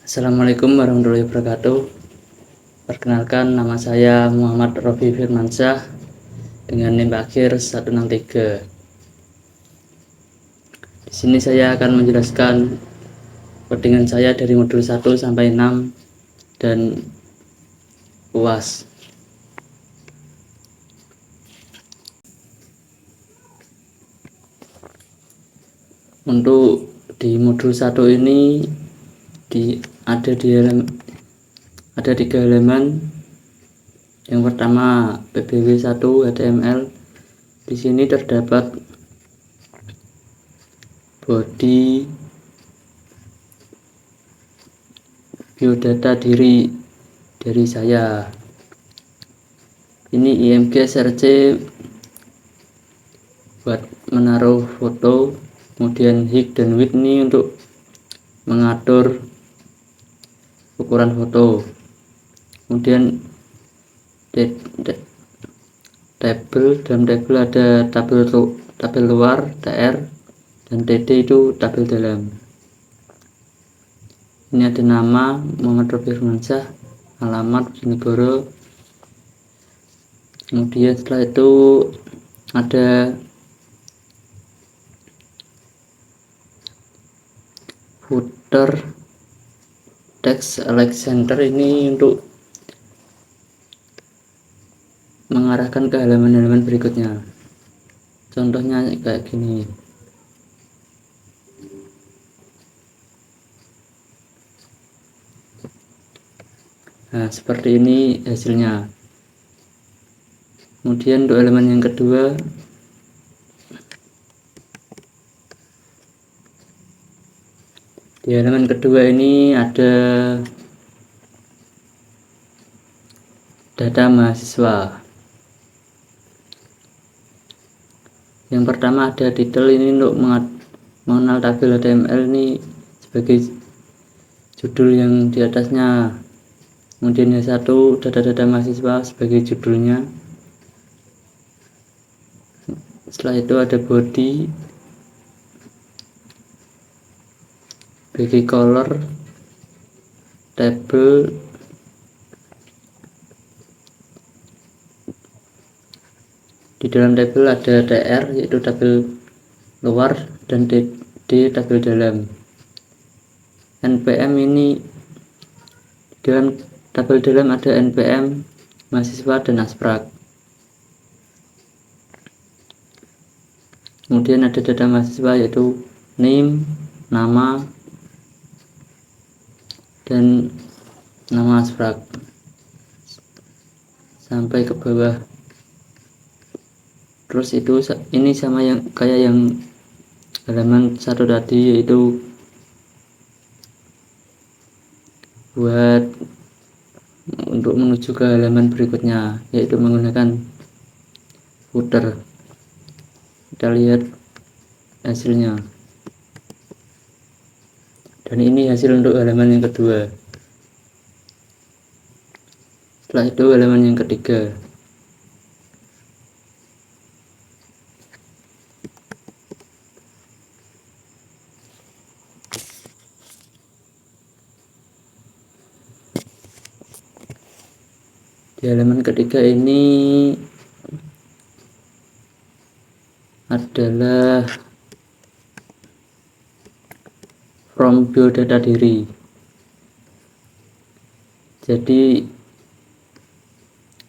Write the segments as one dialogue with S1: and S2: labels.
S1: Assalamualaikum warahmatullahi wabarakatuh. Perkenalkan, nama saya Muhammad Rofi Firmansyah dengan NIM akhir 163. Di sini saya akan menjelaskan codingan saya dari modul 1 sampai 6 dan UAS. Untuk di modul 1 ini ada 3 halaman. Yang pertama PBW 1 HTML. Di sini terdapat body, biodata diri dari saya. Ini IMG SRC buat menaruh foto, kemudian height dan width ini untuk mengatur ukuran foto. Kemudian tabel, dalam tabel ada tabel luar TR dan TD itu tabel dalam. Ini ada nama Muhammad Rofi Firmansyah, alamat Bojonegoro. Kemudian setelah itu ada footer text Alex Center, ini untuk mengarahkan ke halaman-halaman berikutnya. Contohnya kayak gini. Nah, seperti ini hasilnya. Kemudian untuk elemen yang kedua, di halaman kedua ini ada data mahasiswa. Yang pertama ada titel, ini untuk mengenal tabel HTML ini sebagai judul yang di atasnya. Kemudian yang satu data-data mahasiswa sebagai judulnya. Setelah itu ada body, bagi color, table, di dalam tabel ada TR yaitu tabel luar dan TD tabel dalam. NPM ini di dalam tabel dalam ada NPM, mahasiswa dan asprak. Kemudian ada data mahasiswa yaitu name, nama, dan nama asprak sampai ke bawah. Terus itu ini sama yang kayak yang halaman 1 tadi, yaitu buat untuk menuju ke halaman berikutnya, yaitu menggunakan footer. Kita lihat hasilnya. Dan ini hasil untuk halaman yang kedua. Setelah itu halaman yang ketiga. Di halaman ketiga ini adalah from biodata diri. Jadi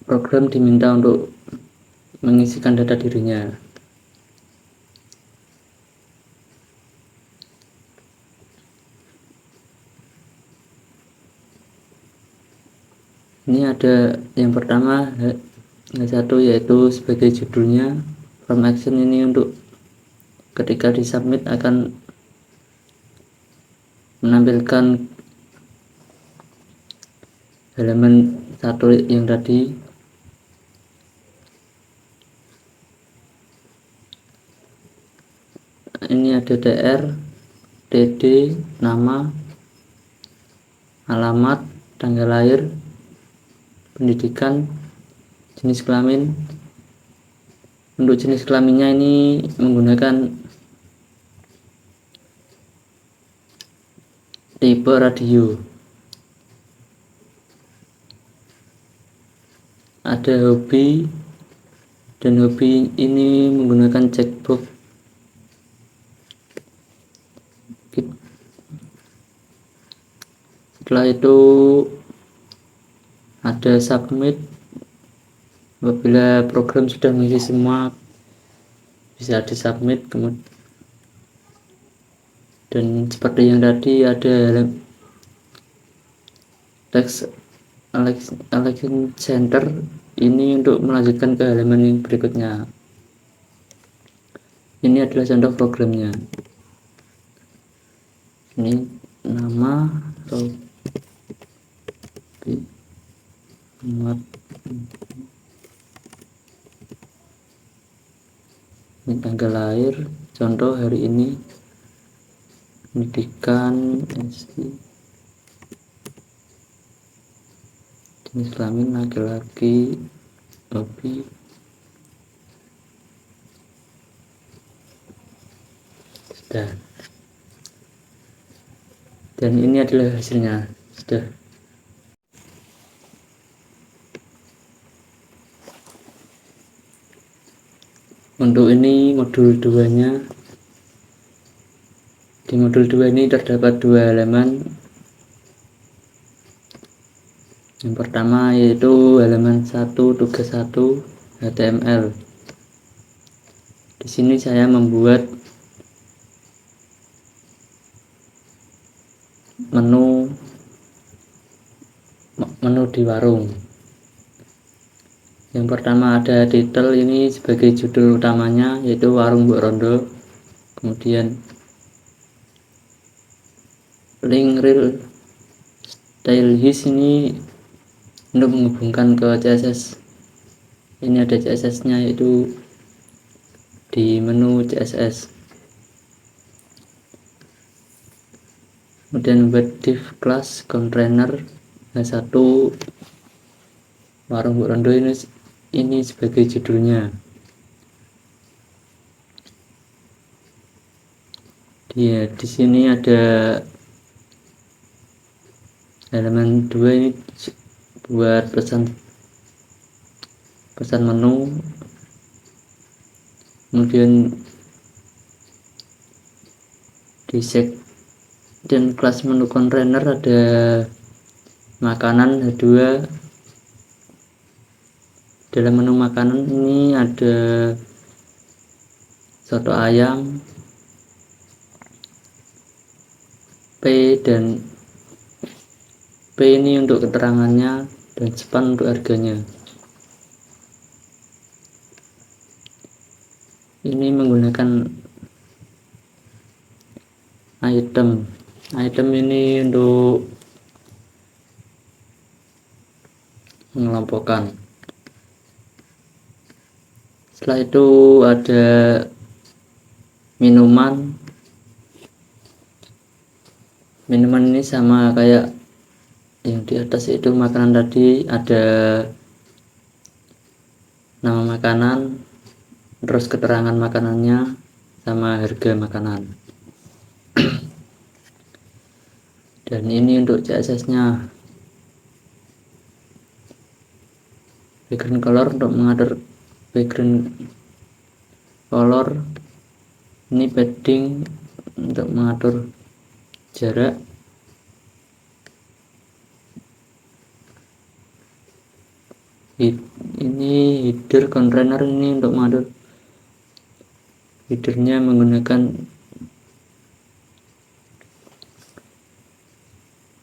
S1: program diminta untuk mengisikan data dirinya. Ini ada yang pertama satu, yaitu sebagai judulnya. From action ini untuk ketika disubmit akan menampilkan halaman 1 yang tadi. Ini ada TR, TD, nama, alamat, tanggal lahir, pendidikan, jenis kelamin. Untuk jenis kelaminnya ini menggunakan tipe radio. ada hobi, dan hobi ini menggunakan checkbox. Setelah itu ada submit. Apabila program sudah mengisi semua, bisa di submit. Kemudian, dan seperti yang tadi ada text election center, ini untuk melanjutkan ke halaman yang berikutnya. Ini adalah contoh programnya. Ini nama ini tanggal lahir, contoh hari ini, pendidikan, jenis kelamin laki-laki, hobi, sudah. Dan ini adalah hasilnya, sudah. Untuk ini modul 2 nya. Di modul 2 ini terdapat 2 halaman. Yang pertama yaitu halaman 1 tugas 1 HTML. Di sini saya membuat menu di warung. Yang pertama ada title, ini sebagai judul utamanya, yaitu warung Mbok Rondo. Kemudian link real style his, ini untuk menghubungkan ke CSS. Ini ada CSS nya, yaitu di menu CSS. Kemudian buat div class container H1 warung Mbok Rondo, ini sebagai judulnya. Di sini ada halaman 2, ini buat pesan menu. Kemudian di dan kelas menu container ada makanan H2. Dalam menu makanan ini ada soto ayam, P, dan P ini untuk keterangannya, dan span untuk harganya. Ini menggunakan item ini untuk mengelompokkan. Setelah itu ada minuman ini sama kayak yang di atas, itu makanan tadi, ada nama makanan, terus keterangan makanannya, sama harga makanan. Dan ini untuk CSS nya, background color, untuk mengatur background color. Ini padding untuk mengatur jarak. Ini header container, ini untuk mengatur headernya menggunakan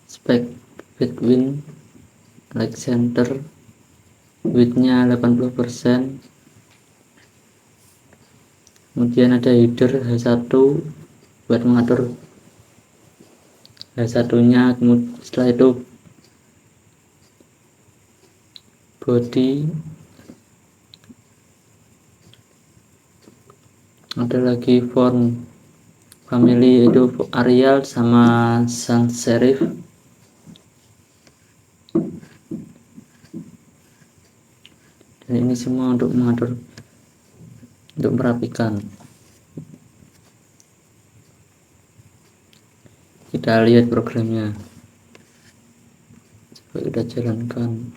S1: spek between like center, widthnya 80%. Kemudian ada header H1 buat mengatur H1 nya. Kemudian setelah itu body, ada lagi font family, itu Arial sama sans serif. Dan ini semua untuk mengatur, untuk merapikan. Kita lihat programnya, coba kita jalankan.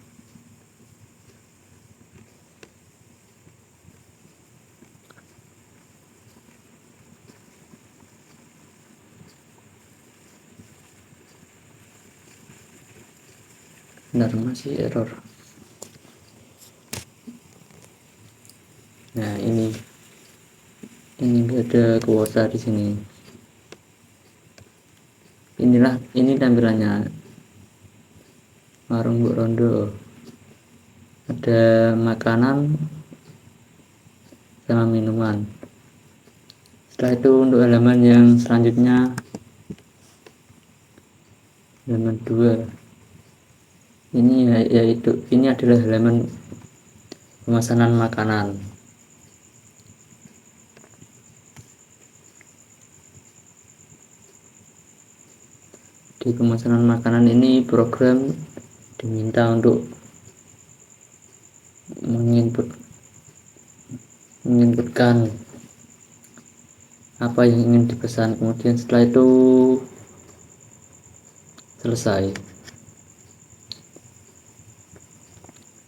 S1: Benar, masih error. Nah, ini nggak ada kuota di sini. Ini tampilannya warung Bu Rondo. Ada makanan sama minuman. Setelah itu untuk halaman yang selanjutnya, halaman 2, ini adalah halaman pemesanan makanan. Di pemesanan makanan ini program diminta untuk menginputkan apa yang ingin dipesan, kemudian setelah itu selesai.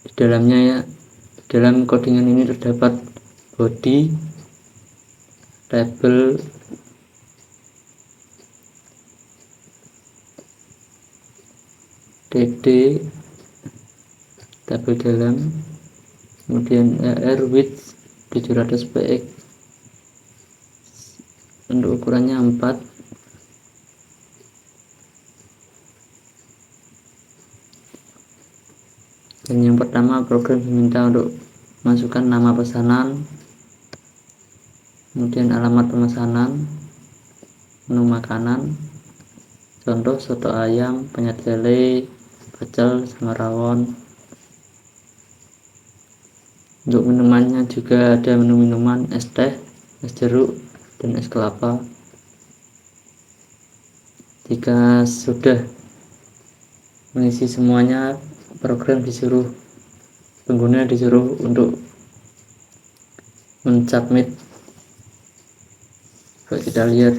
S1: Di dalamnya dalam codingan ini terdapat body, label, dd, tabel dalam, kemudian width 700 px untuk ukurannya 4, dan yang pertama program diminta untuk masukkan nama pesanan, kemudian alamat pemesanan, menu makanan, contoh soto ayam, penyet lele, pecel sama rawon. Untuk minumannya juga ada menu minuman, es teh, es jeruk, dan es kelapa. Jika sudah mengisi semuanya, pengguna disuruh untuk mensubmit. Coba kita lihat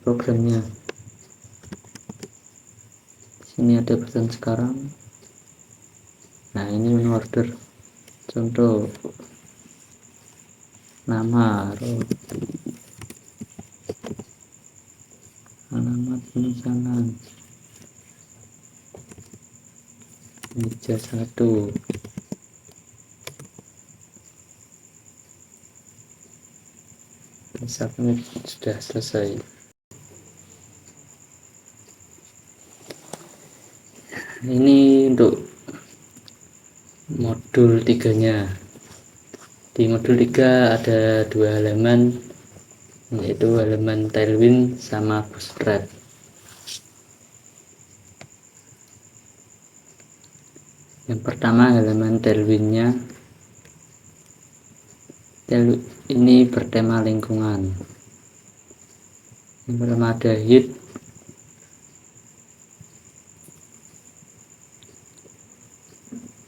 S1: programnya. Sini ada pesan sekarang. Nah, ini menu order. Contoh nama, roti, alamat pemesanan, meja 1. Submit, sudah selesai. Ini untuk modul 3-nya. Di modul 3 ada 2 halaman, yaitu halaman Tailwind sama Bootstrap. Yang pertama halaman Tailwind-nya. Ini bertema lingkungan. Yang pertama ada hit,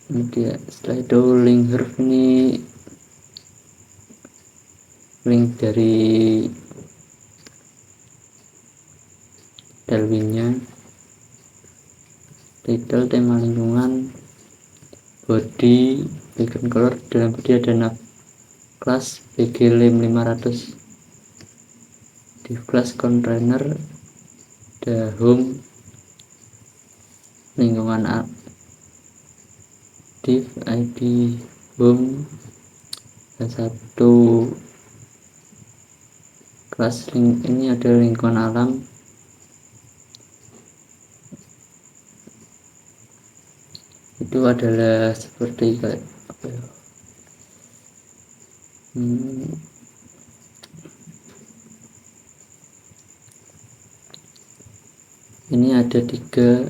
S1: kemudian setelah itu link huruf, ini link dari Tailwind-nya. Title, tema lingkungan, body, background color, dalam body ada nav class bglim 500, div class container, ada home, lingkungan div id home, dan satu kelas ini ada lingkungan alam. Itu adalah seperti kayak apa ya, ini ada 3,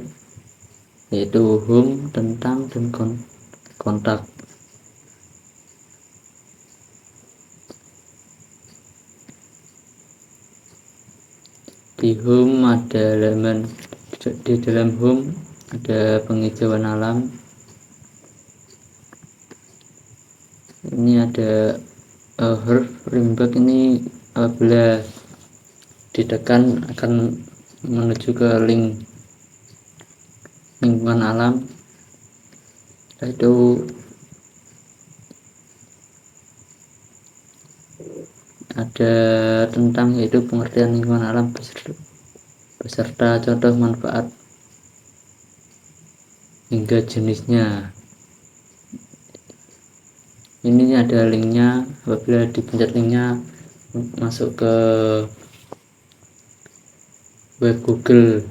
S1: yaitu home, tentang, dan kontak. Di home ada halaman, di dalam home ada penghijauan alam. Ini ada huruf rimback, ini apabila ditekan akan menuju ke link lingkungan alam. Setelah itu ada tentang, yaitu pengertian lingkungan alam beserta contoh manfaat. hingga jenisnya. Ini ada linknya, apabila dipencet linknya masuk ke web Google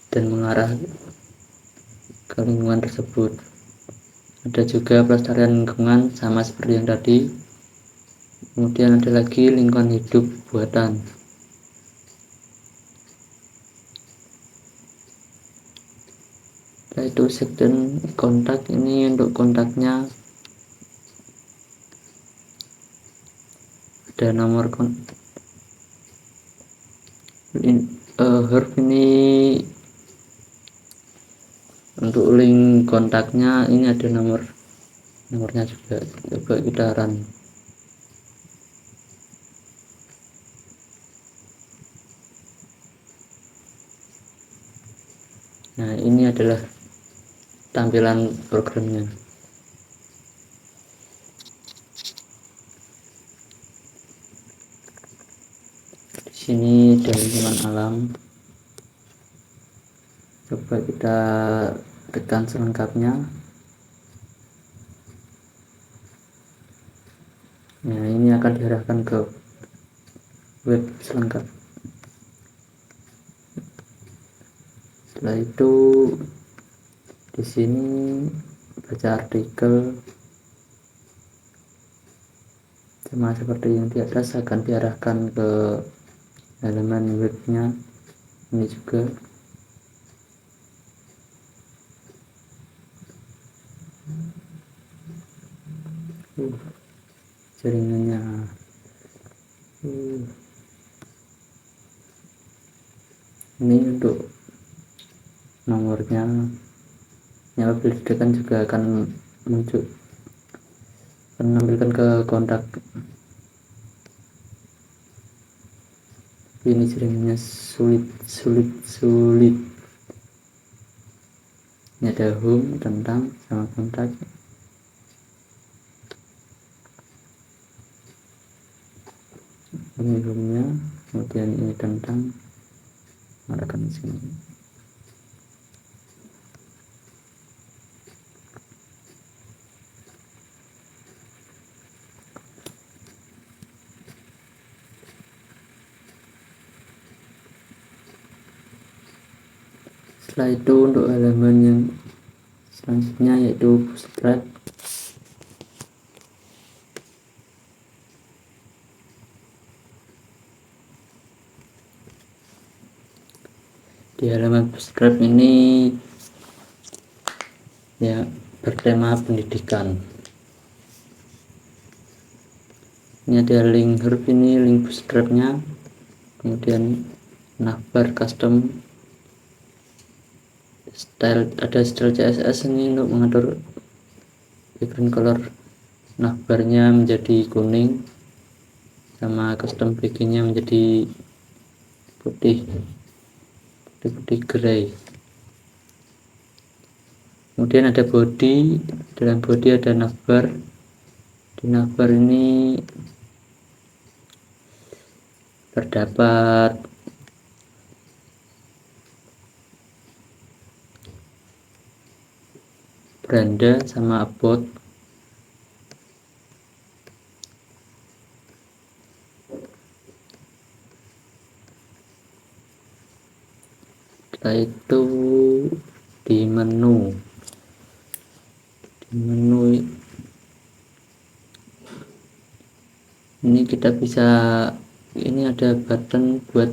S1: dan mengarah ke lingkungan tersebut. Ada juga pelestarian lingkungan sama seperti yang tadi. Kemudian ada lagi lingkungan hidup buatan. Setelah itu section kontak, ini untuk kontaknya ada nomor huruf ini. Untuk link kontaknya ini ada nomornya juga, coba kita run. Nah, ini adalah tampilan programnya. Di sini ada lingkungan alam. Coba kita tekan selengkapnya. Nah, ini akan diarahkan ke web selengkap. Setelah itu di sini baca artikel sama seperti yang di atas, akan diarahkan ke halaman webnya. Ini juga jaringannya. Ini untuk nomornya. Yang apabila ditekan juga akan muncul, akan menampilkan ke kontak. Ini jaringannya sulit. Ini ada home, tentang, sama kontak. Ini home-nya, kemudian ini tentang, arahkan di sini. Setelah itu untuk halaman yang selanjutnya yaitu Bootstrap. Di halaman Bootstrap ini ya bertema pendidikan. Ini ada link huruf, ini link Bootstrapnya, kemudian navbar custom style, ada style CSS ini untuk mengatur background color navbarnya menjadi kuning, sama custom backgroundnya menjadi putih gray. Kemudian ada body, dalam body ada navbar. Di navbar ini terdapat beranda sama about. Setelah itu di menu ini kita bisa, ini ada button buat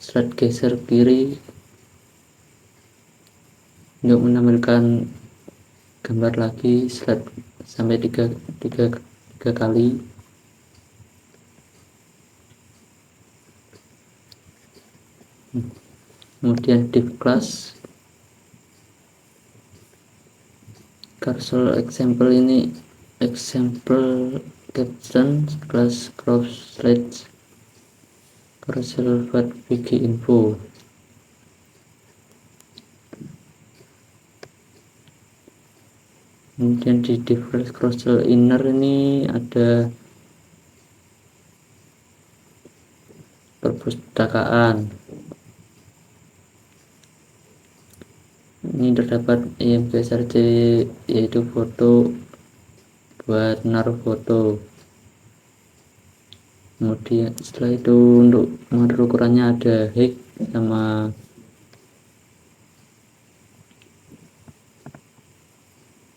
S1: slide geser kiri untuk menampilkan gambar lagi slide sampai tiga kali. Kemudian div class, cursor example, ini example caption class cross slide cursor buat wiki info. Kemudian di default cursor inner ini ada perpustakaan. Ini terdapat IMG SRC, yaitu foto buat naruh foto. Kemudian setelah itu untuk mengatur ukurannya ada height sama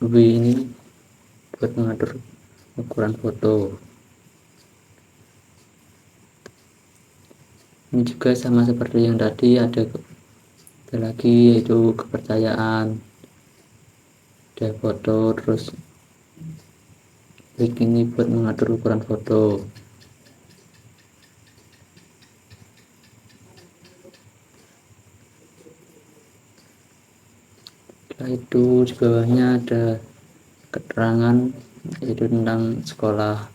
S1: width, ini buat mengatur ukuran foto. Ini juga sama seperti yang tadi, ada lagi yaitu kepercayaan, ada foto, terus width ini buat mengatur ukuran foto. Setelah itu di bawahnya ada keterangan yaitu tentang sekolah.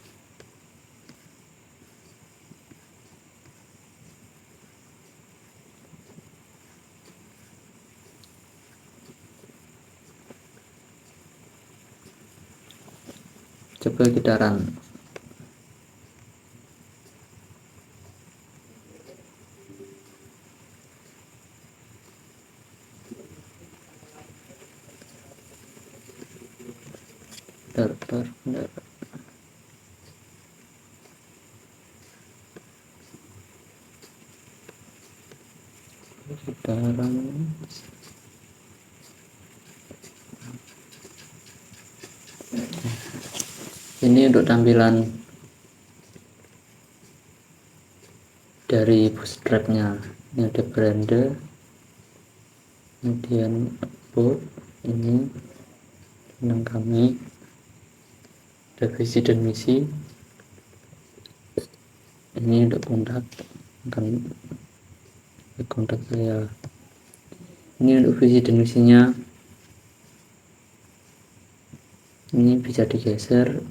S1: Coba kita run. Bentar. Kita run. Ini untuk tampilan dari bootstrapnya. Ini ada brand, kemudian about, ini tentang kami, ada visi dan misi, ini untuk kontak saya. Ini untuk visi dan misinya, ini bisa digeser.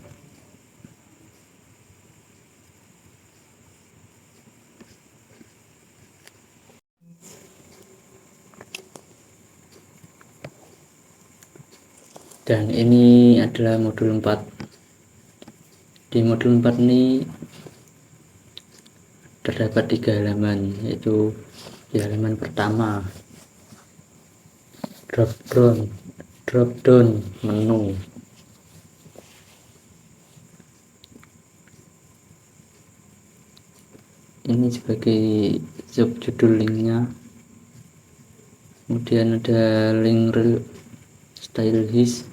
S1: Dan ini adalah modul 4. Di modul 4 ini terdapat 3 halaman, yaitu di halaman pertama drop down menu. Ini sebagai subjudul linknya. Kemudian ada link style his,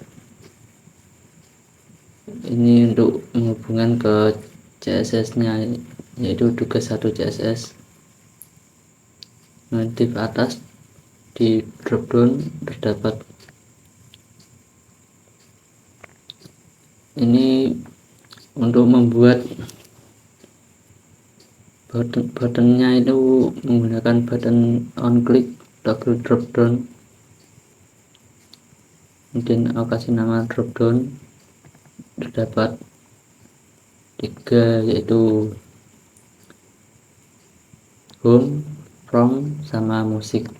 S1: ini untuk menghubungkan ke CSS nya, yaitu tugas 1 CSS. Di atas di dropdown terdapat ini untuk membuat buttonnya itu menggunakan button on click toggle dropdown. Kemudian aku kasih nama dropdown, terdapat 3, yaitu home, from, sama musik.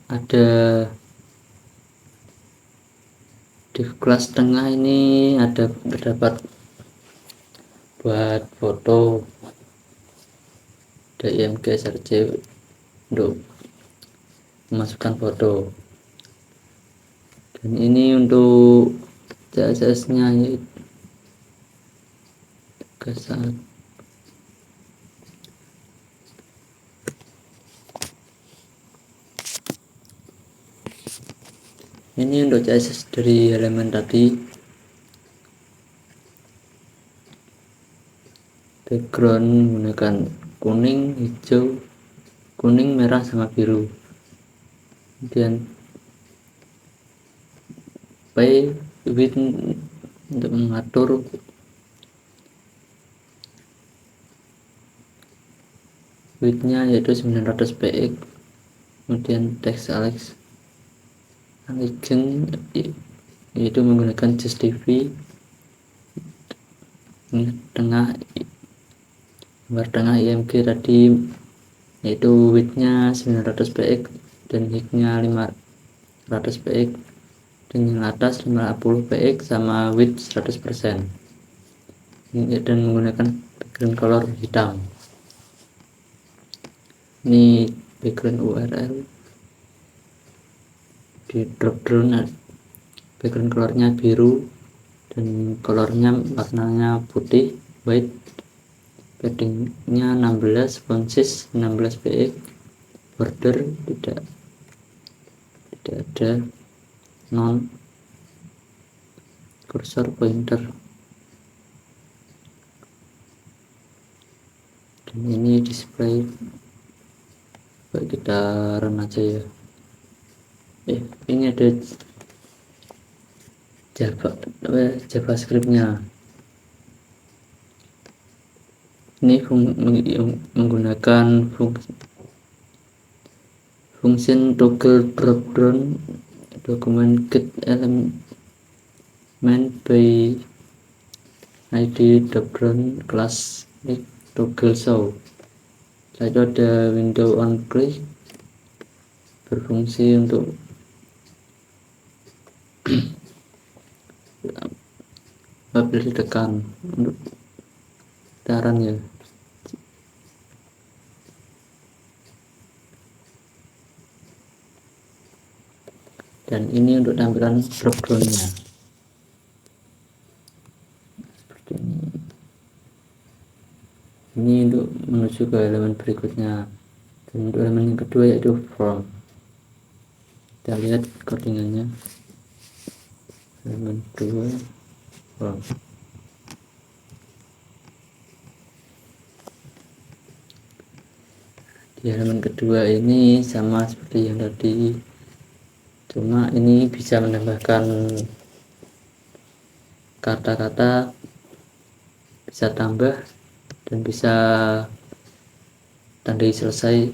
S1: Ada di kelas tengah ini terdapat buat foto, ada IMG SRC untuk memasukkan foto. Dan ini untuk CSS nya, yaitu kesan. Ini untuk CSS dari halaman tadi. Background menggunakan kuning, hijau, kuning, merah, sama biru. Kemudian width untuk mengatur widthnya, yaitu 900 px. Kemudian text Alex yaitu menggunakan Just TV. Ini gambar tengah IMG tadi, yaitu widthnya 900 px dan height-nya 500 px, dan yang atas 50 px sama width 100%. dan menggunakan background color hitam. Ini background URL, di drop down background colornya biru dan colornya warnanya putih, white. Paddingnya 16, font size 16 px, border tidak ada, non, cursor pointer. Dan ini display. Baik, kita run aja ya. Ini ada JavaScript-nya. Ini menggunakan function toggle drop down document get element by id drop down class toggle show. Setelah itu ada window on click, berfungsi untuk apabila ditekan untuk taran ya. Dan ini untuk tampilan drop down-nya seperti ini. Ini untuk menuju ke elemen berikutnya. Dan untuk elemen yang kedua yaitu from. Kita lihat codingannya. Elemen kedua from. Di elemen kedua ini sama seperti yang tadi, cuma ini bisa menambahkan kata-kata, bisa tambah dan bisa tandai selesai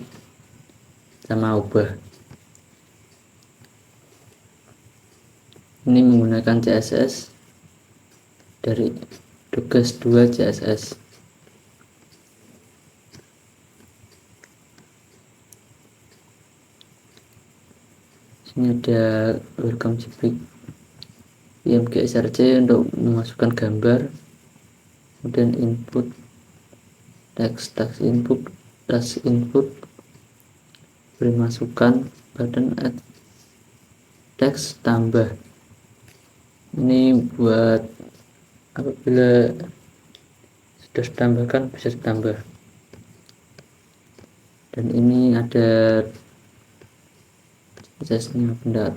S1: sama ubah. Ini menggunakan CSS dari Dockers 2 CSS. Ini ada welcome JPEG, IMG SRC untuk memasukkan gambar, kemudian input text input, task input, beri masukan, button add text tambah. Ini buat apabila sudah ditambahkan bisa ditambah. Dan ini ada CSS-nya, bentar.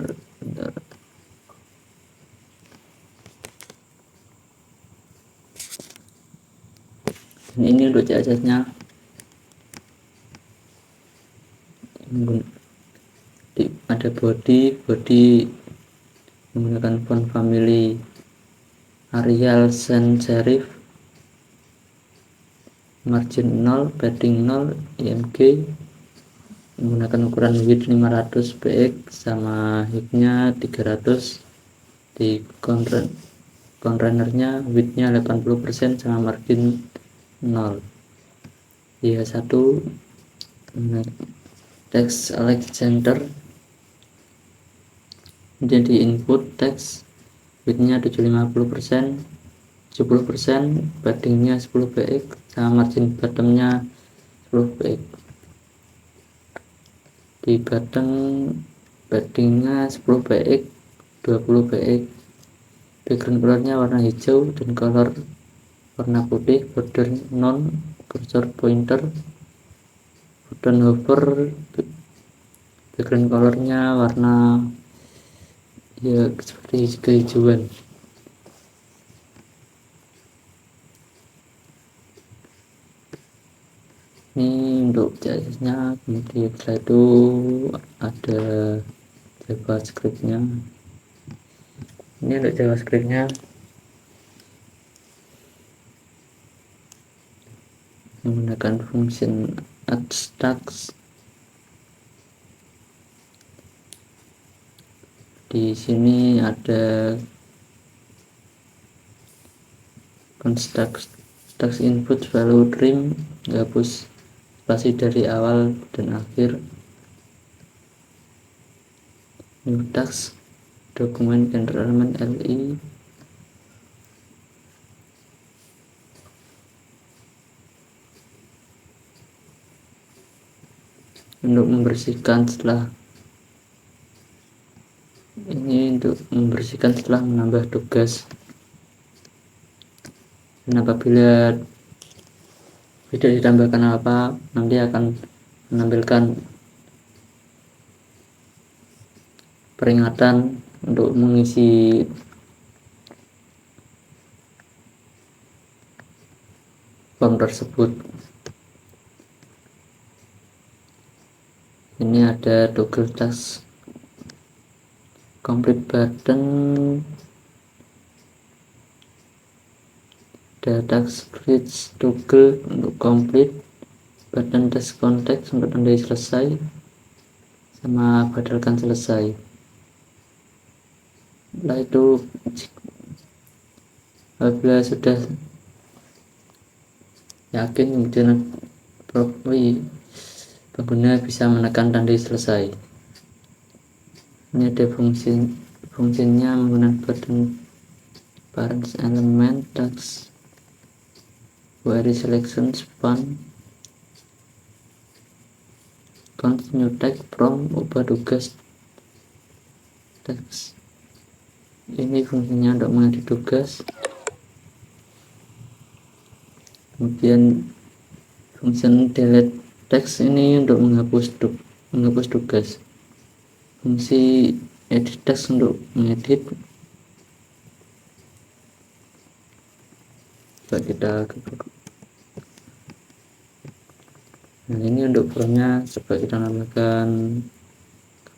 S1: Dan ini untuk CSS-nya ada body menggunakan font family Arial sans serif, margin 0, padding 0, IMG, menggunakan ukuran width 500 px sama height-nya 300, di container-nya width-nya 80% sama margin 0. Ya, 1 text select center, kemudian di input text width-nya 750%, 70%, padding-nya 10 px sama margin bottom-nya 10 px. Di bottom padding-nya 10 px, 20 px. Background color-nya warna hijau dan color warna putih, border non, cursor pointer, button hover, background color-nya warna ya seperti kehijauan. Ini untuk CSS-nya, kemudian setelah itu ada JavaScript-nya. Ini untuk JavaScript-nya menggunakan function add tags. Di sini ada construct tags input value trim, hapus spasi dari awal dan akhir. New tags dokumen enter element li, untuk membersihkan setelah menambah tugas. Dan apabila tidak ditambahkan apa, nanti akan menampilkan peringatan untuk mengisi form tersebut. Ini ada toggle task complete button, ada task reach toggle untuk complete, button task context untuk tandai selesai, sama badalkan selesai. Setelah itu apabila sudah yakin, kemudian pengguna bisa menekan tanda selesai. Ini ada fungsinya menggunakan button parents element task query selection span continue text from ubah tugas teks. Ini fungsinya untuk mengedit tugas. Kemudian fungsi delete text ini untuk menghapus tugas. Fungsi edit text untuk mengedit. Coba kita nah, ini untuk formnya. Coba kita namakan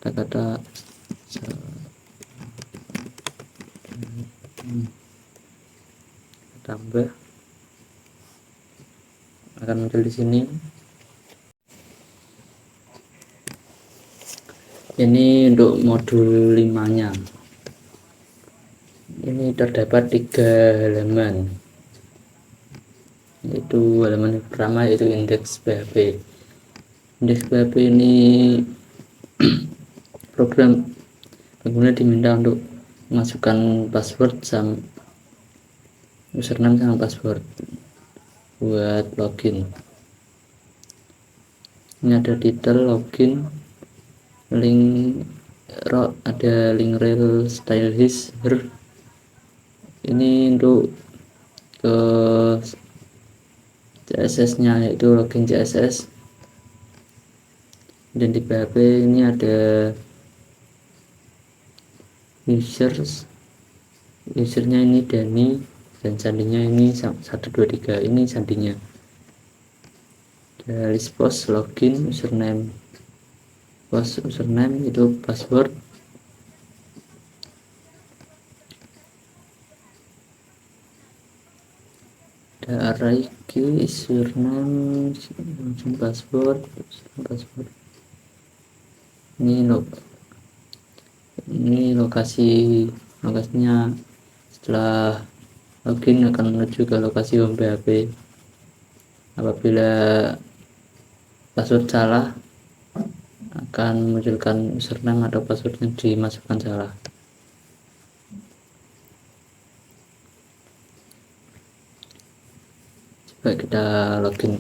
S1: kata-kata tambah, akan muncul di sini. Ini untuk modul 5-nya. Ini terdapat 3 halaman, yaitu halaman yang pertama yaitu indeks PHP. Indeks PHP ini program pengguna diminta untuk memasukkan password sama username sama password buat login. Ini ada title, login, link ada link rel style here. Ini untuk ke CSS nya yaitu login CSS. Dan di PHP ini ada usernya ini Dani dan sandinya ini 123, ini sandinya. Ada list post, login, username, post username itu password. Ada array key, username, password. Ini lokasinya. Setelah login akan menuju ke lokasi home PHP. Apabila password salah, akan memunculkan username atau password yang dimasukkan salah. Coba kita login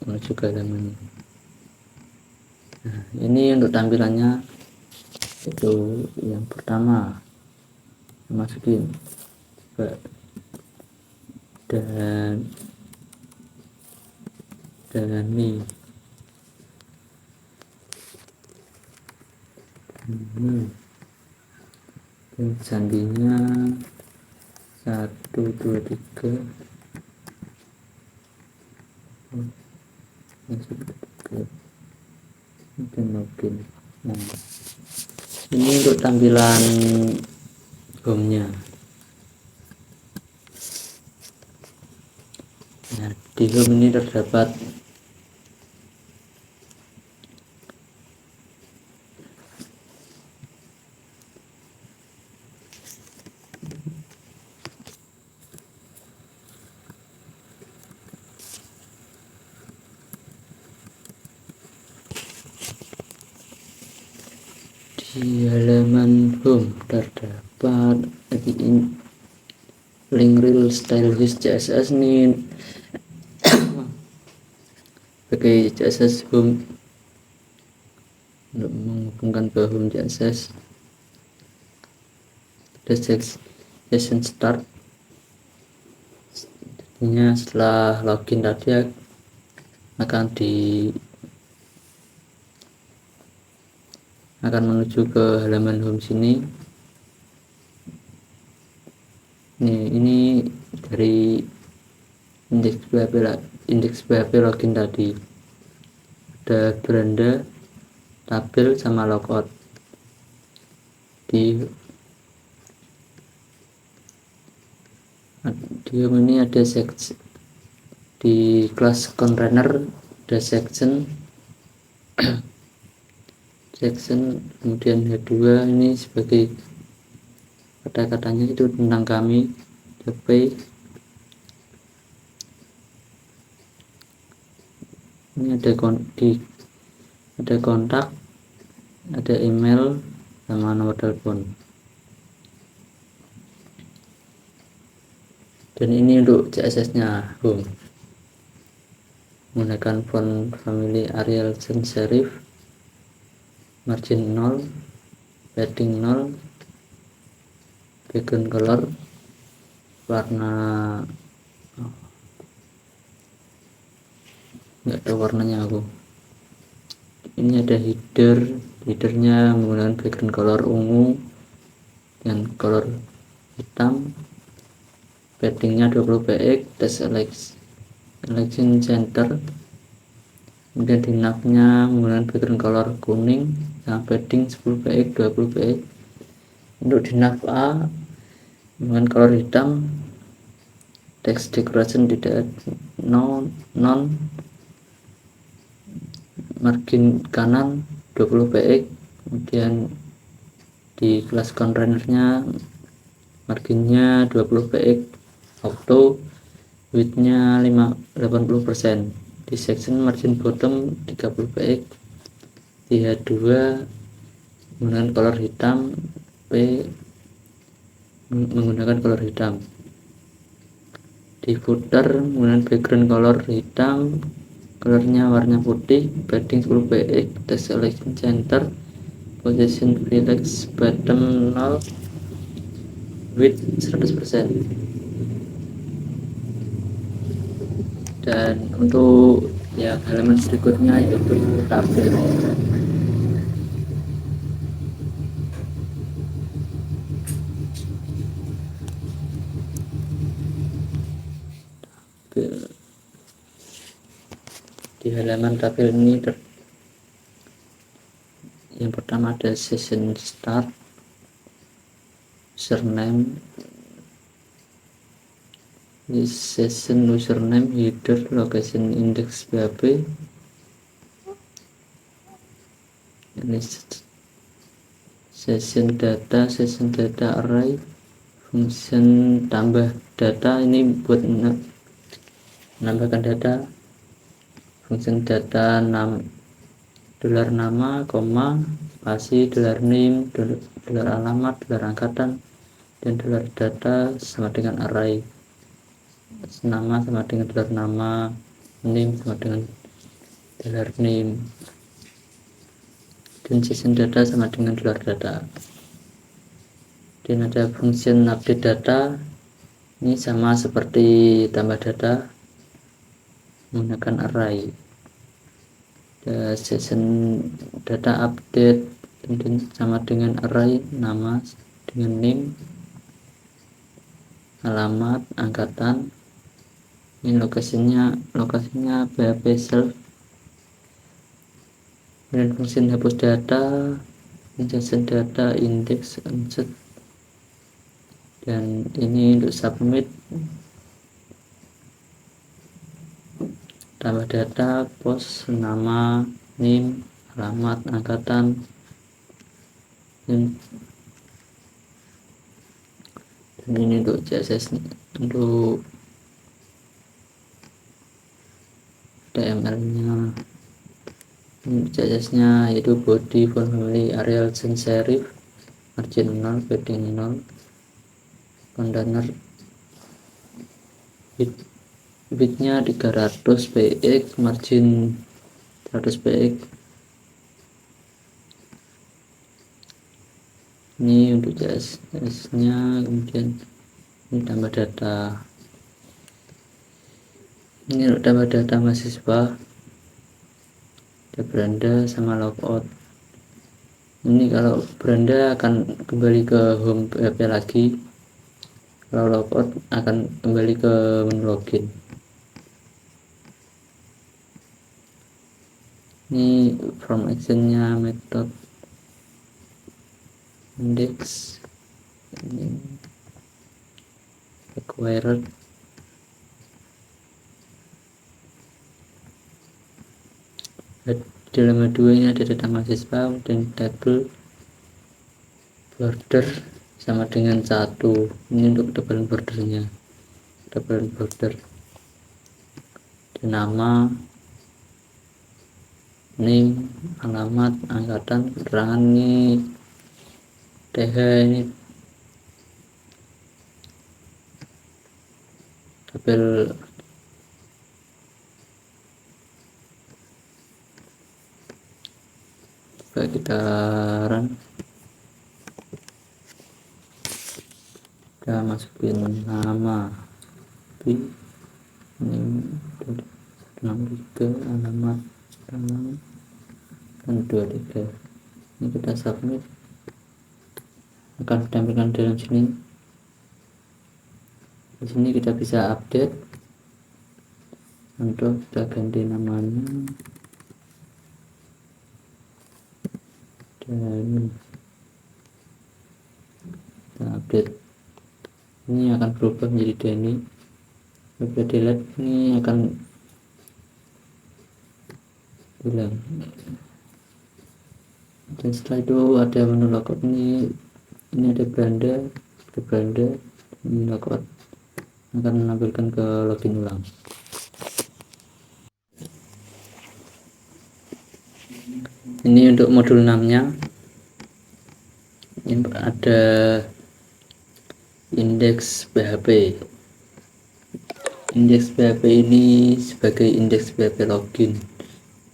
S1: menuju ke halaman. Nah, ini untuk tampilannya. Itu yang pertama, masukin coba, dan ini sandinya 123 dan login. Nah, ini untuk tampilan home-nya. Nah, di home ini terdapat di halaman home terdapat link rel style CSS nih sebagai CSS home untuk menghubungkan ke home CSS. Ada session start, artinya setelah login tadi akan menuju ke halaman home sini. Ini dari indeks PHP login tadi, ada beranda, tabel, sama logout. Di home ini ada section, di kelas container ada section, kemudian H2 ini sebagai kata-katanya itu tentang kami, DP. Ini ada kontak, ada email, sama nomor telepon. Dan ini untuk CSS nya home, menggunakan font family Arial sans serif, margin 0, padding 0, background color warna nggak tahu warnanya aku. Ini ada headernya menggunakan background color ungu dan color hitam, paddingnya 20 px, text election center. Kemudian di navnya menggunakan background color kuning sama padding 10 px 20 px. Untuk di nav A menggunakan color hitam, text decoration tidak non, margin kanan 20 px. Kemudian di kelas containernya marginnya 20 px, auto, widthnya 80%. Di section margin bottom 30 px. Di H2 menggunakan color hitam, P menggunakan color hitam. Di footer menggunakan background color hitam, colornya warna putih, padding 10 px, text selection center, position relax bottom 0, width 100%. Dan untuk halaman berikutnya yaitu tabel. Di halaman tabel ini yang pertama ada session start, username, session username, header, location, index PHP. Ini session data array, function tambah data, ini buat menambahkan data. Function data $nama, spasi, $name, $alamat, $angkatan, dan $data sama dengan array. Nama sama dengan $nama, name sama dengan $name, dan session data sama dengan $data. Dan ada function update data, ini sama seperti tambah data menggunakan array. Session data update sama dengan array, nama dengan name, alamat, angkatan. Ini lokasinya PHP self. Dan fungsi hapus data, session data, index, insert. Dan ini untuk submit, tambah data, post, nama, name, alamat, angkatan, dan ini untuk CSS. Untuk HTML nya, CSS nya yaitu body, font family Arial sans serif, margin 0, padding 0, container widthnya 300 px, margin 100 px, Ini untuk CSS nya, kemudian ini tambah data, ini untuk tambah data mahasiswa, ada beranda sama logout. Ini kalau beranda akan kembali ke home PHP lagi, kalau logout akan kembali ke menu login. Ini from actionnya method index, ini acquired, di halaman 2 ini ada data mahasiswa, dan table border sama dengan 1. Ini untuk double bordernya, double border, dan nama, name, alamat, angkatan, keterangan. Ini TH, ini tabel coba kita run, kita masukin nama ini 63, alamat dan 23. Ini kita submit, akan ditampilkan dalam sini. Di sini kita bisa update, untuk kita ganti namanya, dan kita update. Ini akan berubah menjadi Denny. Kita delete, ini akan hilang. Dan setelah itu ada menu logout. Ini ada beranda, ini logout akan menampilkan ke login ulang. Ini untuk modul 6 nya, ini ada indeks PHP. Indeks PHP ini sebagai indeks PHP login,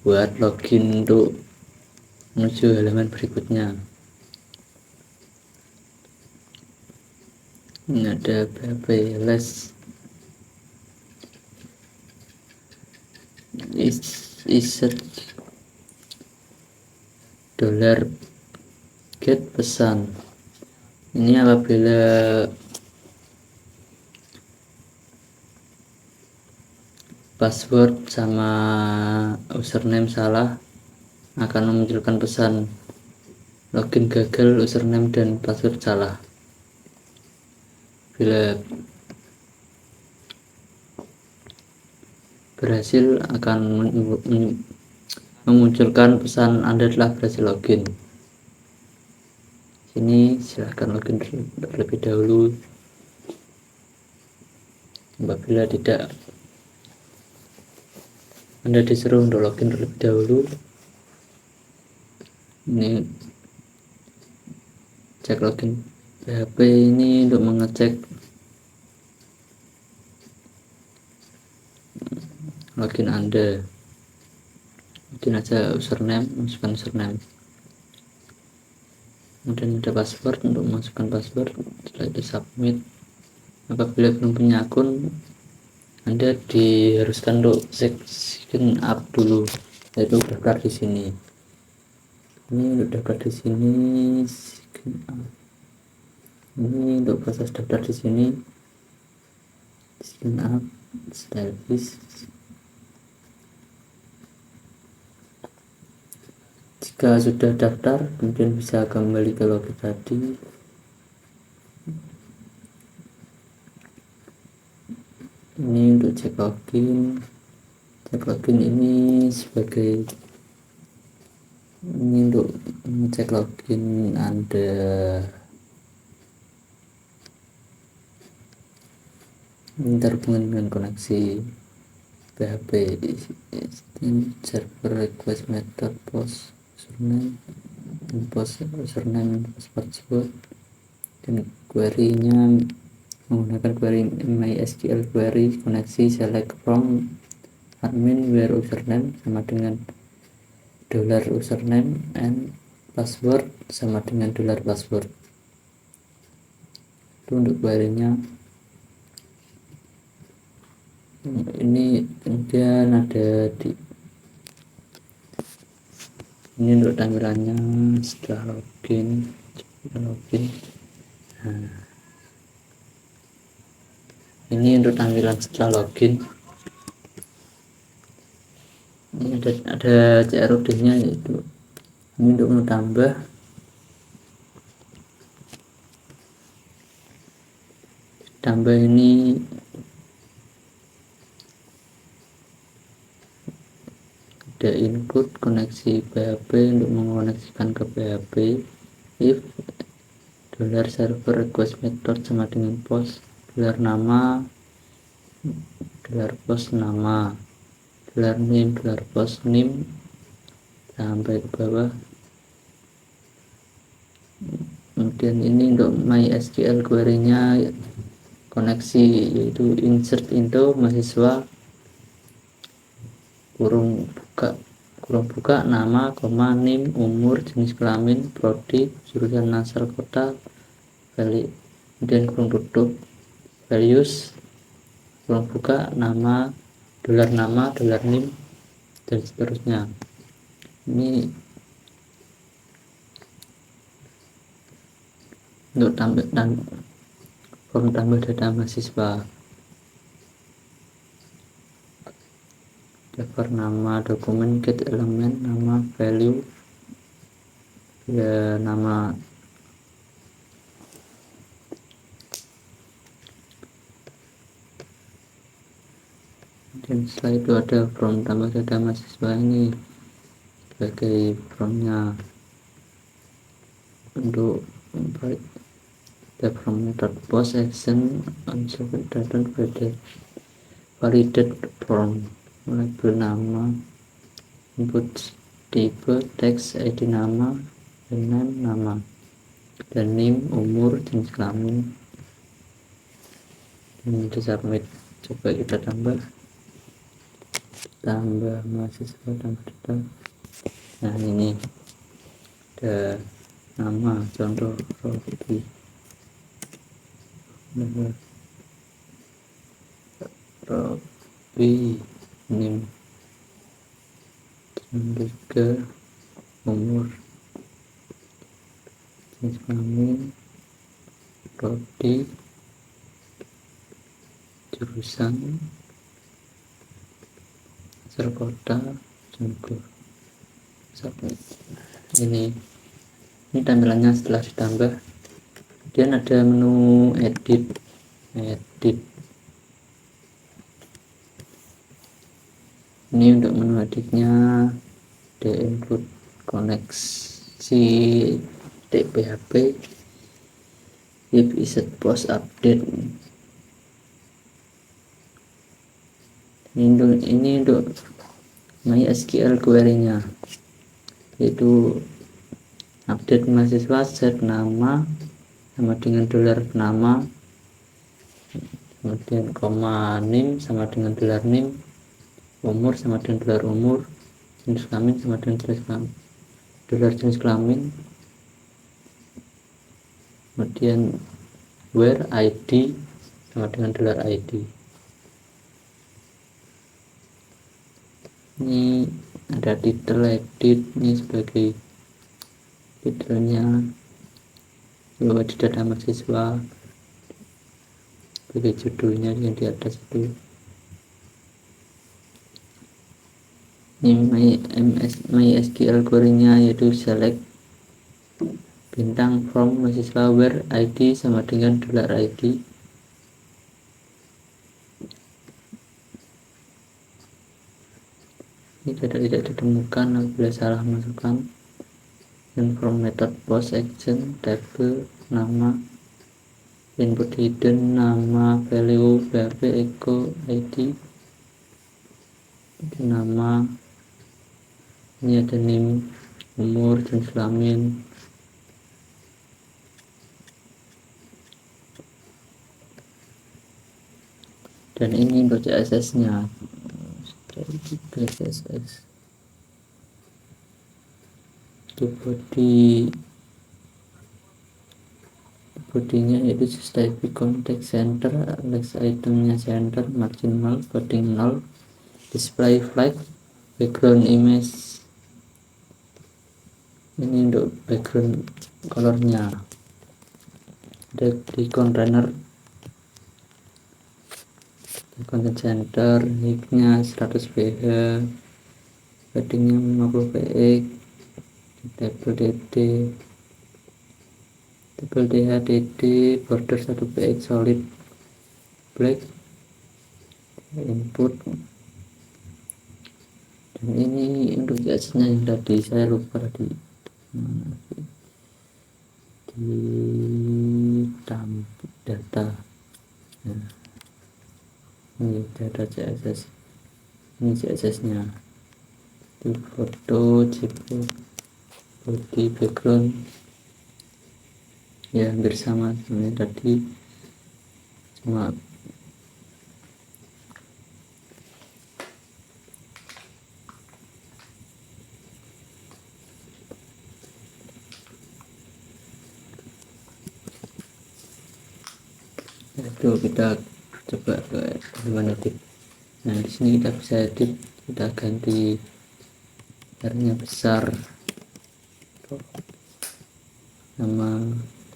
S1: buat login untuk menuju halaman berikutnya. Ini ada PHP less insert $get pesan. Ini apabila password sama username salah, akan memunculkan pesan login gagal, username dan password salah. Bila berhasil, akan memunculkan pesan Anda telah berhasil login. Sini silahkan login terlebih dahulu. Apabila tidak, Anda disuruh untuk login terlebih dahulu. Ini cek login PHP, ini untuk mengecek login Anda. Mungkin aja username, masukkan username, kemudian ada password, untuk memasukkan password. Setelah itu submit. Apabila belum punya akun, Anda diharuskan untuk sign up dulu, yaitu daftar di sini. Ini untuk daftar di sini, sign up. Ini untuk proses daftar di sini, sign up, service. Jika sudah daftar, kemudian bisa kembali ke login tadi. Ini untuk cek login. Cek login ini sebagai, ini untuk mengecek login Anda. Ini terhubung dengan koneksi PHP. Server request method post username, post username, password, dan query-nya menggunakan query MySQL query, koneksi select from admin where username sama dengan $username and password sama dengan $password. Itu untuk query-nya. Ini kemudian ada ini untuk tampilannya setelah login. Nah, ini untuk tampilan setelah login. Ini ada CRUD nya, yaitu ini untuk menambah. Ini ada include koneksi PHP untuk mengoneksikan ke PHP. If $server request method sama dengan post $nama $post nama $name $post name sampai ke bawah. Kemudian ini untuk MySQL query-nya koneksi, yaitu insert into mahasiswa kurung buka nama, name, umur, jenis kelamin, prodi, jurusan asal kota, value, kemudian kurung tutup, values, kurung buka nama, $name, dan seterusnya. Ini untuk form tambah data mahasiswa. Daftar nama dokumen, get elemen, nama, value, ya nama. Dan setelah itu ada form tambah data mahasiswa, ini sebagai formnya. Untuk the from method post action on data validate form, label nama, input tipe, teks, ID nama, dan nama, dan name, umur, jenis kelamin, dan itu submit. Coba kita tambah mahasiswa, tambah data. Nah, ini ada nama, contoh Robi, name, ke umur, jenis kelamin, prodi, jurusan, asal kota, Jogja. Submit. Ini tampilannya setelah ditambah. Kemudian ada menu edit. Ini untuk menu editnya, ada include koneksi PHP, if isset post update. Ini untuk MySQL query-nya, yaitu update mahasiswa, set nama sama dengan $nama, kemudian name sama dengan $name, umur sama dengan $umur, jenis kelamin sama dengan jenis kelamin, kemudian where ID sama dengan $ID. Ini ada title edit, ini sebagai titelnya, bahwa di data mahasiswa sebagai judulnya yang di atas itu. Ini MySQL query-nya, yaitu select bintang from mahasiswa where ID sama dengan $ID. Ini tidak ditemukan apabila salah masukkan. Dan from method post action, table, nama, input hidden, nama, value, PHP, echo, ID, nama, ini ada name, umur, jenis kelamin, dan ini untuk CSS nya. CSS bodinya yaitu justify context center, next itemnya center, margin 0, padding 0, display flag, background image. Ini untuk background colornya. Ada di container, content center, nicknya 100 ph, paddingnya 50 px, table dd, table dhdd, border 1 px solid black, input. Dan ini untuk jasnya yang tadi saya lupa di data. Nah, ini data CSS, ini CSS nya di foto, jpeg, body, background ya hampir sama sebenarnya tadi, cuma itu kita coba ke halaman edit. Nah di sini kita bisa edit, kita ganti R-nya besar, nama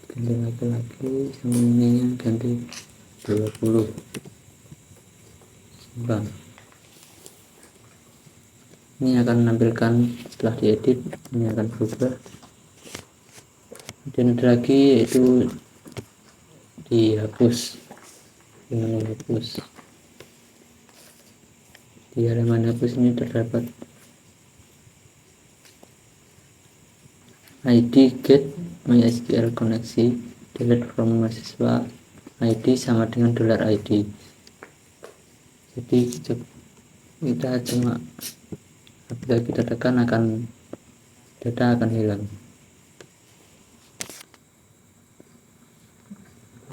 S1: ganti laki-laki, sama ininya ganti 20. Bang, ini akan menampilkan setelah diedit, ini akan berubah. Dan ada lagi yaitu dihapus, dengan hapus. Di halaman hapus ini terdapat ID get MySQL koneksi, delete from mahasiswa, ID sama dengan $ID. Jadi kita cuma apabila kita tekan data akan hilang.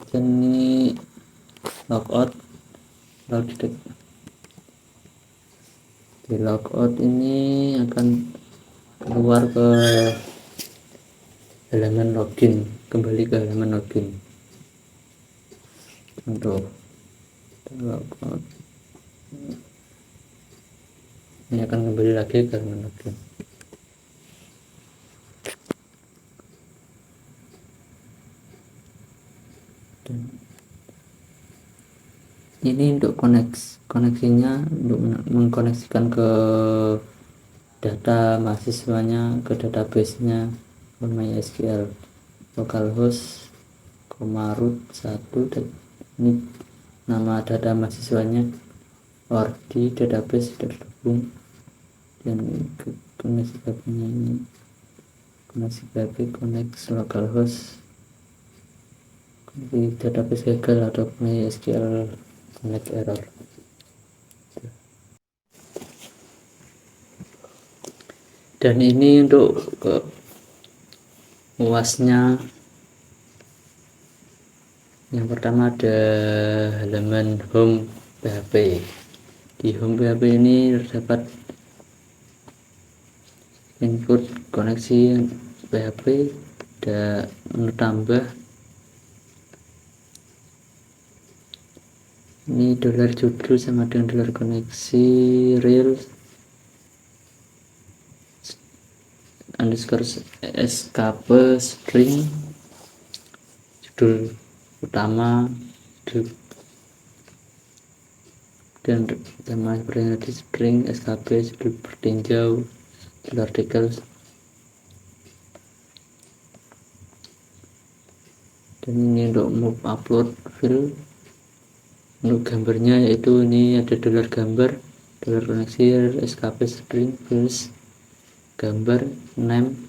S1: Dan ini logout, kalau di logout ini akan keluar ke halaman login, kembali ke halaman login. Untuk logout ini akan kembali lagi ke halaman login. Dan ini untuk koneksinya, untuk mengkoneksikan ke data mahasiswanya, ke database-nya MySQL, localhost, root 1, dan ini nama data mahasiswanya, or di database terhubung, dan koneksi IP-nya ini koneksi IP, connect localhost, di database gagal atau MySQL connect error. Dan ini untuk ke UAS-nya. Yang pertama ada halaman home PHP. Di home PHP ini terdapat input koneksi PHP, ada menu tambah, ini $judul sama dengan $koneksi real underscore skp string, judul utama, dan tema seperti tadi string skp, judul bertinjau, judul artikel. Dan ini untuk move upload file. Untuk gambarnya yaitu ini ada $gambar, $koneksi skp string files, gambar, name,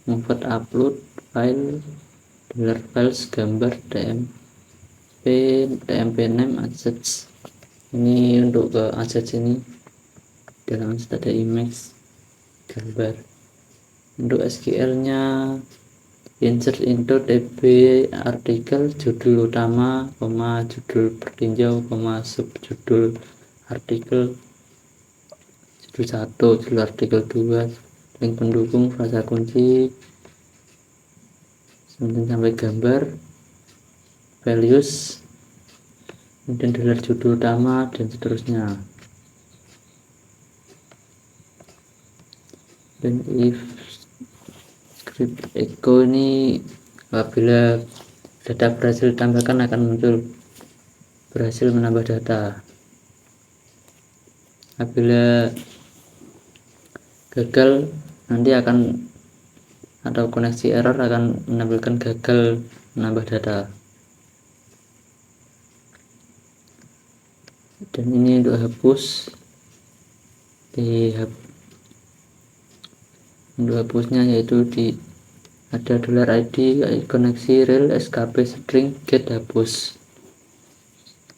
S1: move upload file, $files, gambar, tmp name, assets. Ini untuk ke assets ini dalam ada image, gambar. Untuk SQL nya insert into tb artikel, judul utama, judul bertinjau, subjudul artikel, judul 1, judul artikel 2, link pendukung, frasa kunci, sampai gambar, values, kemudian dolar judul utama, dan seterusnya. Dan if script echo ini apabila data berhasil ditambahkan akan muncul berhasil menambah data. Apabila gagal nanti akan atau koneksi error akan menampilkan gagal menambah data. Dan ini untuk hapus, untuk hapusnya yaitu ada $id koneksi real skp string get hapus.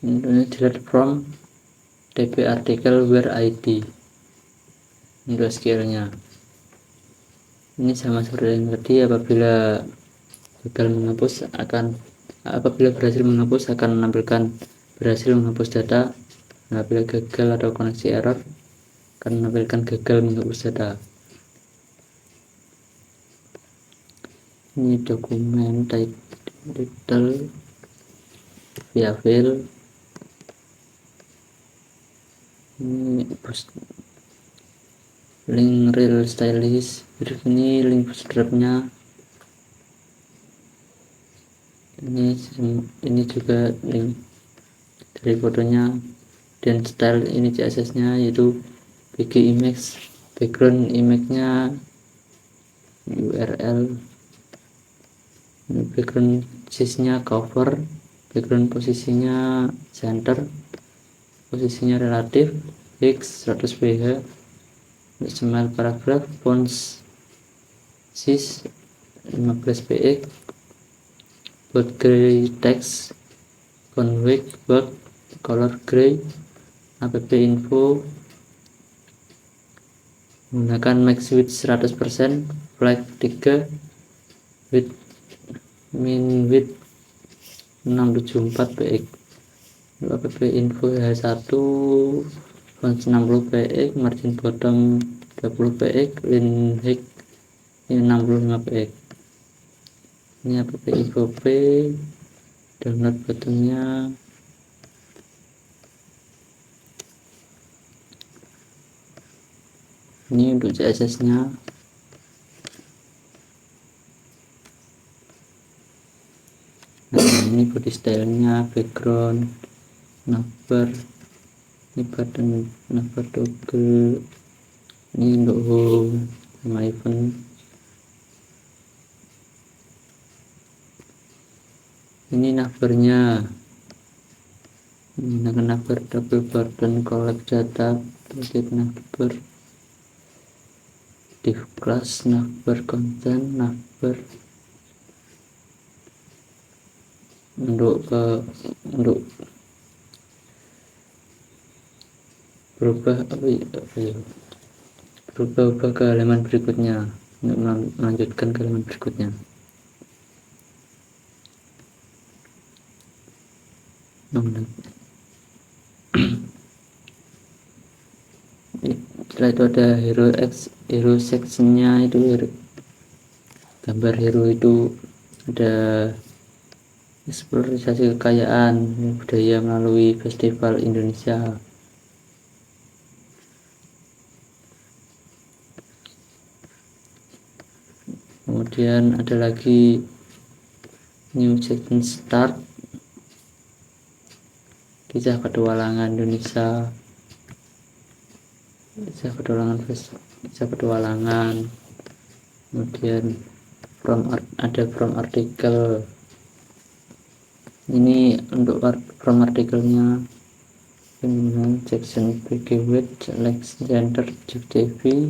S1: Ini delete from tp article where id untuk SQL-nya. Ini sama seperti yang tadi, apabila berhasil menghapus akan menampilkan berhasil menghapus data. Apabila gagal atau koneksi error akan menampilkan gagal menghapus data. Ini dokumen title via file. Ini link real stylist, ini link bootstrapnya. Ini juga link dari fotonya, dan style ini CSS nya yaitu bg image, background image nya URL, background size-nya cover, background posisinya center, posisinya relatif, X 100 ph, XML paragraph, font size 15 px, bold gray text, font weight, bold, color gray, app info, menggunakan max width 100%, flag 3, width min width 674 px, app info H1, font 60 px, margin bottom 20 px, line height 65 px. Ini app info P, download buttonnya. Ini untuk CSS nya. Nah, ini body style nya, background, navbar, ini button navbar toggle, ini untuk home sama event. Ini navbarnya, menggunakan navbar double button, collect data, target navbar, div class, navbar content, navbar untuk berubah ke halaman berikutnya, untuk melanjutkan ke halaman berikutnya. Setelah itu ada hero sectionnya, itu gambar hero itu ada eksplorasi kekayaan budaya melalui Festival Indonesia. Kemudian ada lagi new section start, kisah petualangan Indonesia, kisah petualangan. Kemudian ada from artikel. Ini untuk from artikelnya, kemudian section keyword, select gender, TV,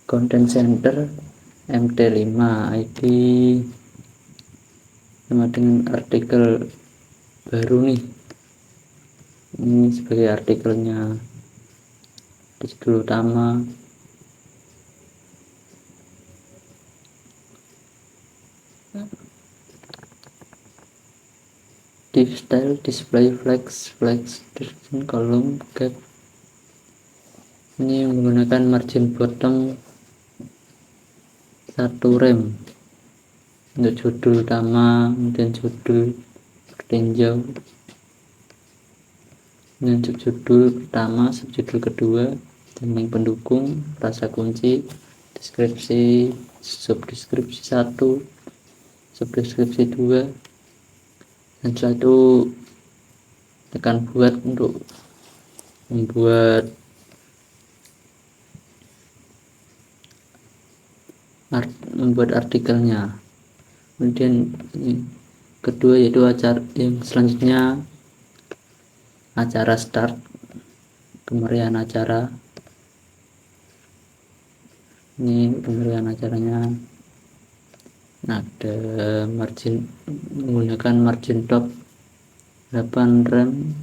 S1: content center, MT5, ID sama dengan artikel baru nih. Ini sebagai artikelnya, judul utama, div style, display flex description, kolom, gap. Ini menggunakan margin bottom 1 rem. untuk judul utama, kemudian judul bertinjau, dan subjudul pertama, subjudul kedua, dinding pendukung, frasa kunci, deskripsi, subdeskripsi 1, subdeskripsi 2, dan setelah itu tekan buat untuk membuat artikelnya. Kemudian kedua yaitu acara yang selanjutnya, acara start, kemeriahan acara. Ini kemeriahan acaranya ada margin, menggunakan margin top 8 rem,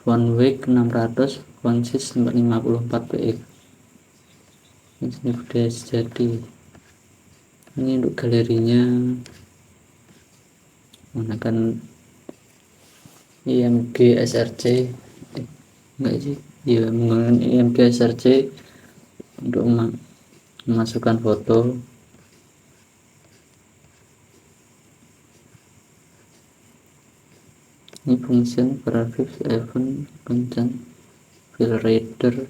S1: font weight 600, font size 454 px. Ini udah jadi. Ini untuk galerinya menggunakan IMG SRC, enggak sih, ya menggunakan IMG SRC untuk memasukkan foto. Ini function preview event content file reader,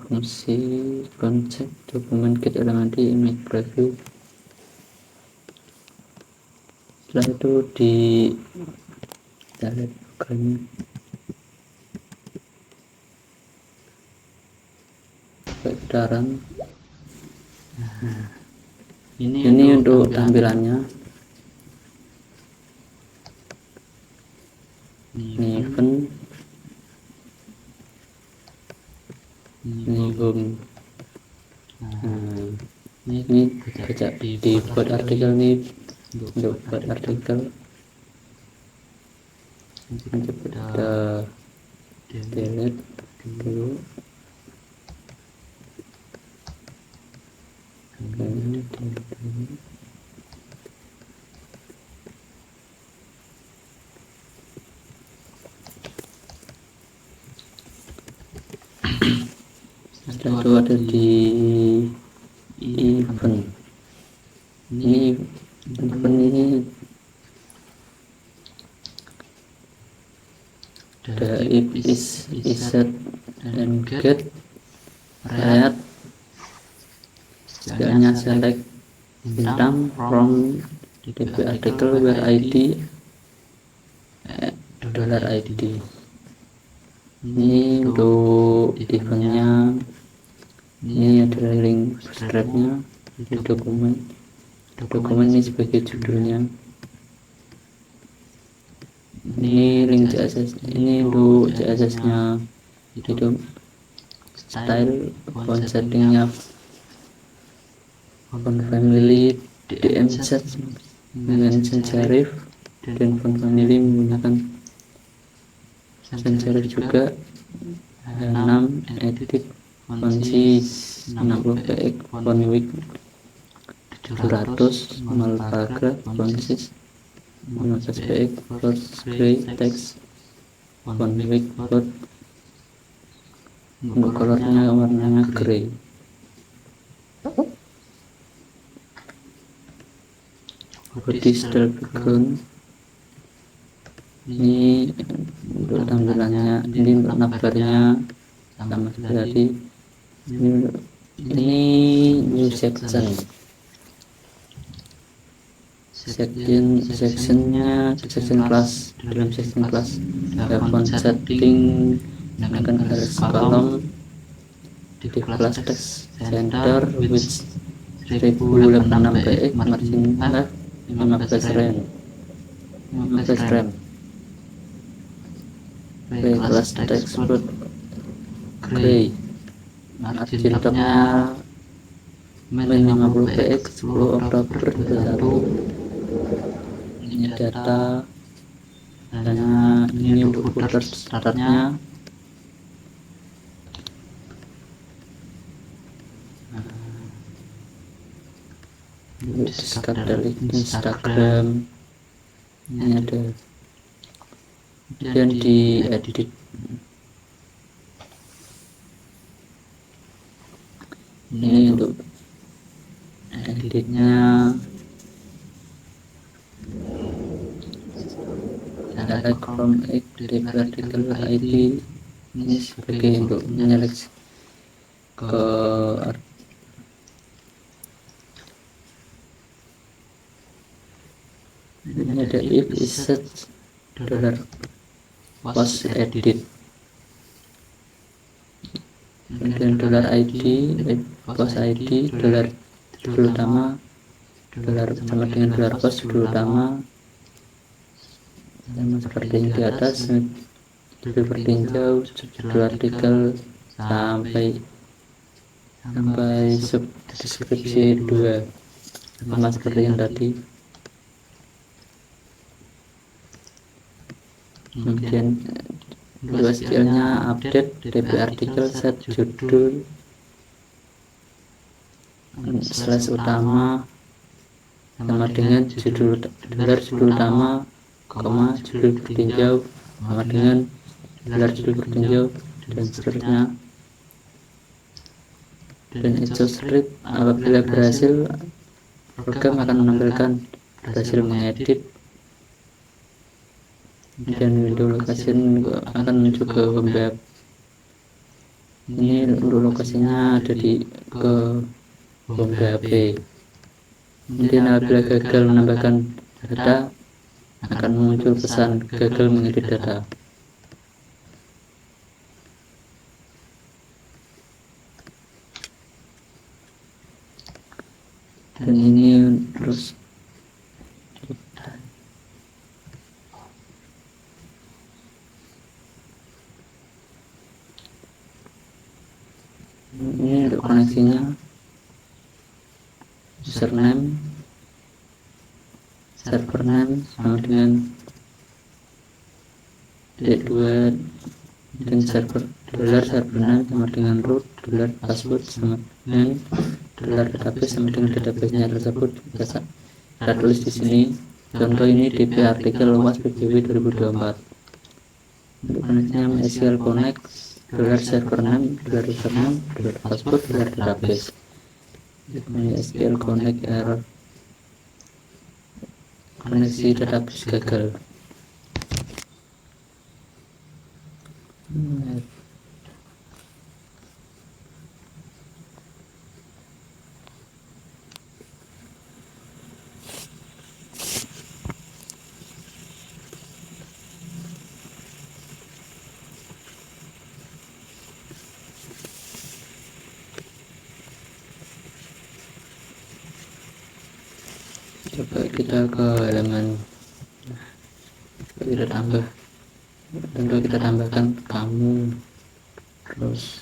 S1: fungsi konsep dokumen get element di image preview. Setelah itu di lihat programnya, putaran. Ini untuk tampilannya. Ini event, ini home. Ini baca dibuat artikel nih, untuk buat artikel. Kita delete dulu. Setelah itu ada di event. Ini event ini ada if, is, set, dan get, read. Setelahnya select bintang from db article where id $id. Ini untuk eventnya. Ini adalah link bootstrapnya di dokumen ini sebagai judulnya. Ini link CSS, ini untuk CSS nya itu style, font settingnya font family DM set dengan sans serif, dan font family menggunakan sans serif juga. 6 edit, font size 60 px, font width 700, small paragraph, font size 15 px, first gray text, font width 4. Untuk colornya warnanya gray. Body style background, ini untuk tampilannya, ini untuk navbarnya sama seperti ini new sectionnya section class. Dalam section class ada font setting dengan garis kolom, div class text center width 1086 px, margin left 15 rem, class text foot gray, margin topnya min 50 px, 10 Oktober 21. Ini data, ini untuk footer startnya. Discard dari Instagram, ini ada, kemudian di edit. Ini untuk edit dpartikel.id ini sebagai untuk menyeleksi ke ini ada if is set dollar post edit, kemudian $id post id dolar judul utama dolar sama dengan dolar post judul utama sama seperti yang di atas, judul bertinjau, judul artikel sampai subdeskripsi 2 sama seperti yang tadi. Kemudian SQL-nya update dp artikel set judul slash utama sama dengan judul dolar judul utama, koma judul bertinjau sama dengan dolar judul bertinjau dan seterusnya. Dan echo script apabila berhasil, program akan menampilkan berhasil mengedit, dan window location akan menuju ke home web. Ini untuk lokasinya ada di ke home PHP. Kemudian apabila gagal menambahkan data, akan muncul pesan gagal mengedit data. Dan ini terus ini untuk koneksinya, username, server name sama dengan D2, dan server dolar server name sama dengan root, dolar password sama dengan dolar database sama dengan database-nya tersebut. Kita tulis di sini. Contoh ini dp artikel luas PBW 2024. Untuk koneksinya MySQL Connect, dolar server name, dolar username, dolar password, dolar database. MySQL Connect error, koneksi database gagal. Coba kita ke halaman, kita tambah, tentu kita tambahkan kamu, terus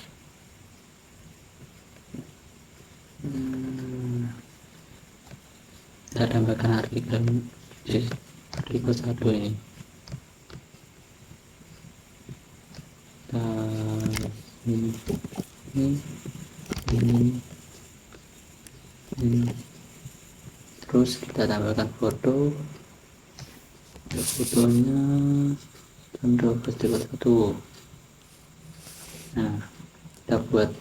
S1: kita tambahkan artikel di artikel 1 ini. Ini. Terus kita tambahkan foto, fotonya contoh festival 1. Nah, kita buat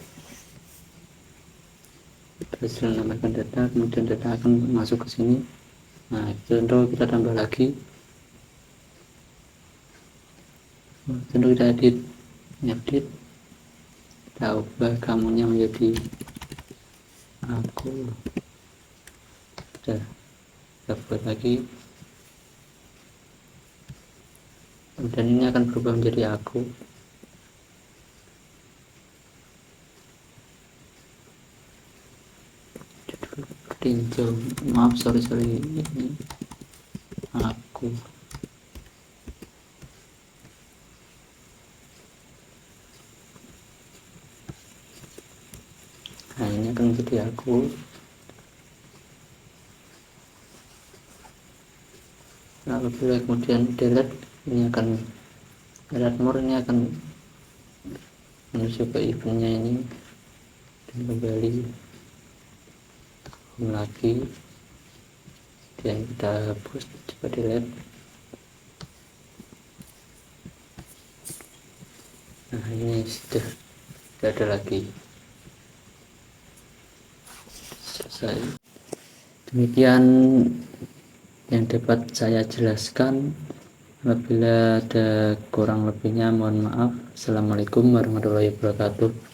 S1: berhasil menambahkan data, kemudian data akan masuk ke sini. Nah, contoh kita tambah lagi, contoh kita edit, kita ubah kamunya menjadi aku. Kita buat lagi, dan ini akan berubah menjadi aku. Judul bertinjau, maaf sorry ini aku. Nah, ini akan menjadi aku. Lalu bila kemudian delete, ini akan delete more, ini akan menuju ke eventnya ini dan kembali lagi, dan kita hapus. Coba delete. Nah, ini sudah tidak ada lagi. Selesai. Demikian yang dapat saya jelaskan Apabila ada kurang lebihnya mohon maaf. Assalamualaikum warahmatullahi wabarakatuh.